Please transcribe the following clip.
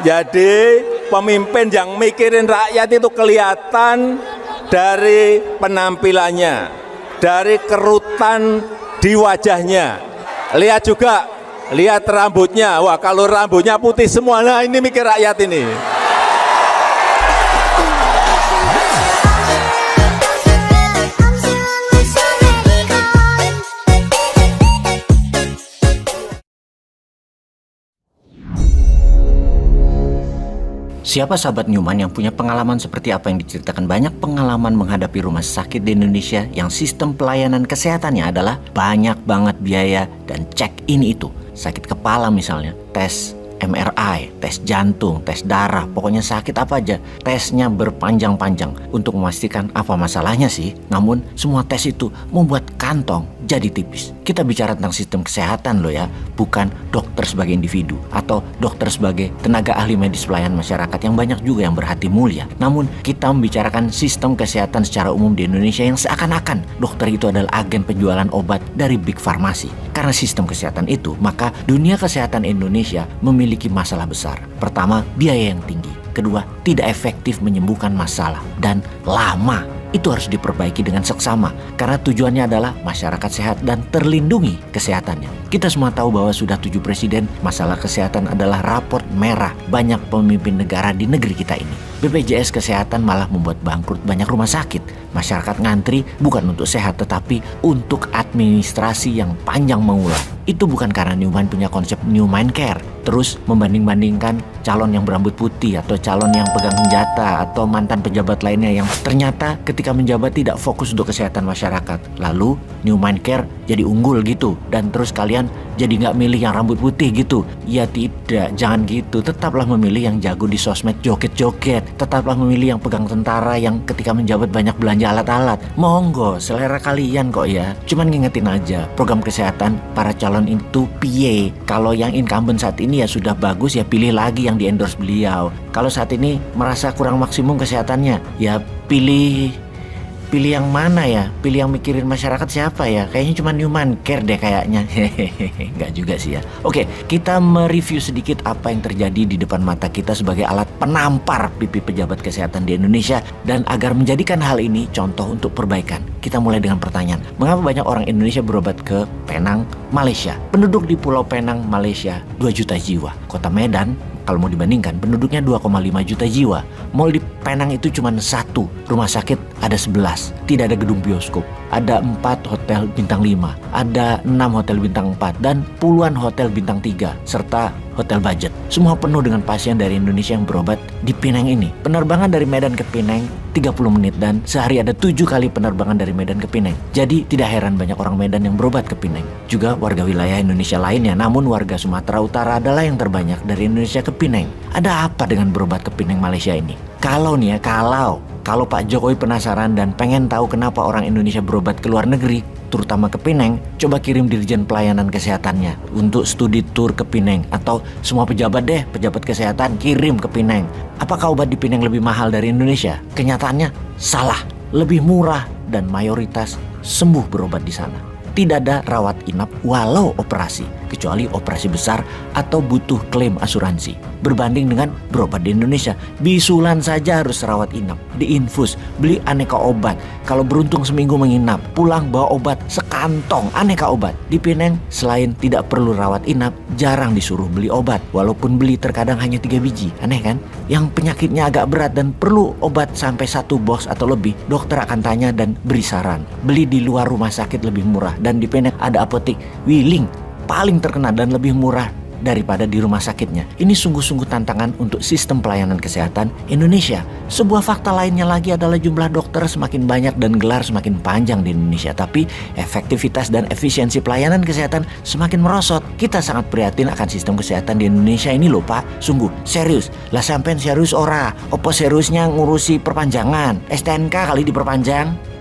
Jadi pemimpin yang mikirin rakyat itu kelihatan dari penampilannya, dari kerutan di wajahnya. Lihat juga, lihat rambutnya. Wah, kalau rambutnya putih semua, nah ini mikir rakyat ini. Siapa sahabat Newman yang punya pengalaman seperti apa yang diceritakan? Banyak pengalaman menghadapi rumah sakit di Indonesia yang sistem pelayanan kesehatannya adalah banyak banget biaya dan cek ini itu. Sakit kepala misalnya, tes MRI, tes jantung, tes darah, pokoknya sakit apa aja, tesnya berpanjang-panjang untuk memastikan apa masalahnya sih. Namun semua tes itu membuat kantong jadi tipis. Kita bicara tentang sistem kesehatan loh ya, bukan dokter sebagai individu atau dokter sebagai tenaga ahli medis pelayanan masyarakat yang banyak juga yang berhati mulia. Namun kita membicarakan sistem kesehatan secara umum di Indonesia yang seakan-akan dokter itu adalah agen penjualan obat dari big farmasi. Karena sistem kesehatan itu, maka dunia kesehatan Indonesia memiliki masalah besar. Pertama, biaya yang tinggi. Kedua, tidak efektif menyembuhkan masalah. Dan lama. Itu harus diperbaiki dengan seksama. Karena tujuannya adalah masyarakat sehat dan terlindungi kesehatannya. Kita semua tahu bahwa sudah 7 presiden, masalah kesehatan adalah raport merah banyak pemimpin negara di negeri kita ini. BPJS Kesehatan malah membuat bangkrut banyak rumah sakit. Masyarakat ngantri bukan untuk sehat tetapi untuk administrasi yang panjang mengular. Itu bukan karena Newman punya konsep New Mind Care. Terus membanding-bandingkan calon yang berambut putih atau calon yang pegang senjata atau mantan pejabat lainnya yang ternyata ketika menjabat tidak fokus untuk kesehatan masyarakat. Lalu New Mind Care jadi unggul gitu dan terus kalian jadi nggak milih yang rambut putih gitu. Ya tidak, jangan gitu. Tetaplah memilih yang jago di sosmed joget-joget. Tetaplah memilih yang pegang tentara yang ketika menjabat banyak belanja alat-alat. Monggo, selera kalian kok ya. Cuman ngingetin aja, program kesehatan para calon itu piye. Kalau yang incumbent saat ini ya sudah bagus, ya pilih lagi yang di-endorse beliau. Kalau saat ini merasa kurang maksimum kesehatannya, ya pilih yang mana ya? Pilih yang mikirin masyarakat siapa ya? Kayaknya cuma Newman Care deh kayaknya. Enggak juga sih ya. Oke, kita mereview sedikit apa yang terjadi di depan mata kita sebagai alat penampar pipi pejabat kesehatan di Indonesia. Dan agar menjadikan hal ini contoh untuk perbaikan, kita mulai dengan pertanyaan. Mengapa banyak orang Indonesia berobat ke Penang, Malaysia? Penduduk di Pulau Penang, Malaysia 2 juta jiwa. Kota Medan, kalau mau dibandingkan, penduduknya 2,5 juta jiwa. Mall di Penang itu cuma 1, rumah sakit ada 11, tidak ada gedung bioskop, ada 4 hotel bintang 5, ada 6 hotel bintang 4, dan puluhan hotel bintang 3, serta hotel budget. Semua penuh dengan pasien dari Indonesia yang berobat di Penang ini. Penerbangan dari Medan ke Penang 30 menit dan sehari ada 7 kali penerbangan dari Medan ke Penang. Jadi tidak heran banyak orang Medan yang berobat ke Penang. Juga warga wilayah Indonesia lainnya, namun warga Sumatera Utara adalah yang terbanyak dari Indonesia ke Penang. Ada apa dengan berobat ke Penang Malaysia ini? Kalau nih ya, kalau Pak Jokowi penasaran dan pengen tahu kenapa orang Indonesia berobat ke luar negeri, terutama ke Penang, coba kirim Dirjen Pelayanan Kesehatannya untuk studi tur ke Penang. Atau semua pejabat deh, pejabat kesehatan kirim ke Penang. Apakah obat di Penang lebih mahal dari Indonesia? Kenyataannya salah, lebih murah dan mayoritas sembuh berobat di sana. Tidak ada rawat inap walau operasi, kecuali operasi besar atau butuh klaim asuransi. Berbanding dengan berobat di Indonesia, bisulan saja harus rawat inap, diinfus, beli aneka obat. Kalau beruntung seminggu menginap, pulang bawa obat sekantong aneka obat. Di Penang, selain tidak perlu rawat inap, jarang disuruh beli obat. Walaupun beli terkadang hanya 3 biji, aneh kan? Yang penyakitnya agak berat dan perlu obat sampai 1 box atau lebih, dokter akan tanya dan beri saran. Beli di luar rumah sakit lebih murah. Dan di Penang ada apotek Wiling, paling terkenal dan lebih murah daripada di rumah sakitnya. Ini sungguh-sungguh tantangan untuk sistem pelayanan kesehatan Indonesia. Sebuah fakta lainnya lagi adalah jumlah dokter semakin banyak dan gelar semakin panjang di Indonesia. Tapi efektivitas dan efisiensi pelayanan kesehatan semakin merosot. Kita sangat prihatin akan sistem kesehatan di Indonesia ini loh Pak. Sungguh, serius. Lah sampean serius ora? Opo seriusnya ngurusi perpanjangan? STNK kali diperpanjang?